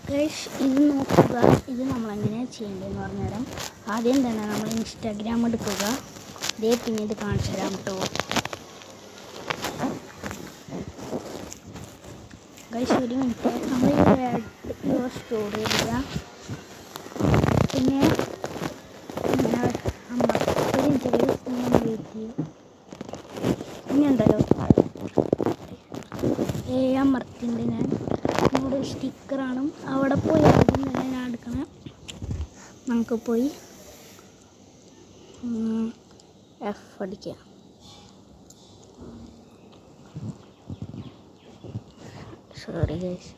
Guys ഇത് നോക്കുക, ഇത് നമ്മളെങ്ങനെയാണ് ചെയ്യേണ്ടതെന്ന് പറഞ്ഞുതരാം. ആദ്യം തന്നെ നമ്മൾ ഇൻസ്റ്റാഗ്രാം എടുക്കുക. ഇതേ പിന്നെ ഇത് കാണിച്ചു തരാം കേട്ടോ. ഗൈസ് ഒരു മിനിറ്റ്, നമ്മൾ സ്റ്റോർ ചെയ്യുക. പിന്നെ ഒരു മിനിറ്റ് നമ്മൾ വെയിറ്റ് ചെയ്യും. പിന്നെ ഉണ്ടല്ലോ അമർത്തിൻ്റെ ഞാൻ നമ്മുടെ സ്റ്റിക്കറാണ് അവിടെ പോയി ആദ്യം തന്നെ ഞാൻ എടുക്കണം. നമുക്ക് പോയി എഫ് അടിക്കാം. സോറി ഗൈസ്,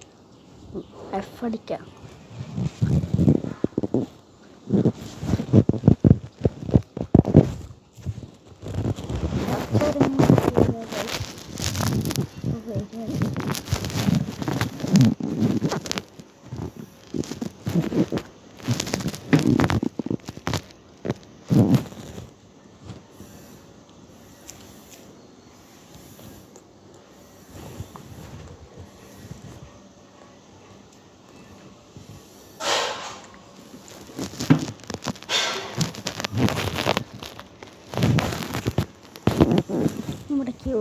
എഫ് അടിക്കാം. നമ്മുടെ ക്യൂ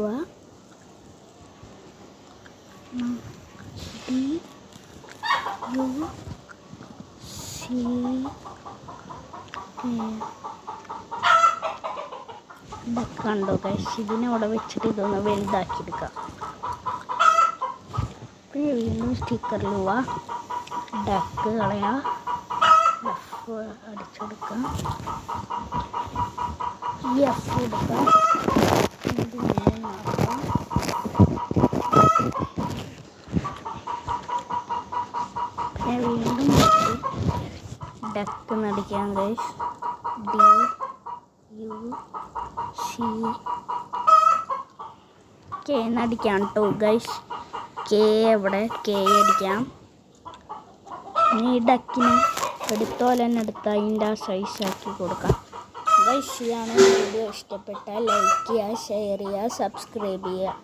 കണ്ടോ ഗൈസ്, ഇതിനവിടെ വെച്ചിട്ട് ഇതൊന്ന് വലുതാക്കി എടുക്കാം. പിന്നെ വീണ്ടും സ്റ്റിക്കറിൽ പോവാ, ഡക്ക് കളയാ, എഫ് അടിച്ചെടുക്കാം, ഈ എഫ് എടുക്കാം. വീണ്ടും ഡക്ക് നടിക്കാം ഗൈസ്. കെ നടിക്കാം കേട്ടോ ഗൈസ്. കെ എവിടെ, കെ അടിക്കാം. ഇനി ഈ ഡക്കിനെ എടുത്തോലെ തന്നെ എടുത്താൽ അതിൻ്റെ ആ സൈസാക്കി കൊടുക്കാം ഗൈസ്. ഇതാണ് വീഡിയോ ഇഷ്ടപ്പെട്ടാൽ ലൈക്ക് ചെയ്യുക, ഷെയർ ചെയ്യുക, സബ്സ്ക്രൈബ് ചെയ്യുക.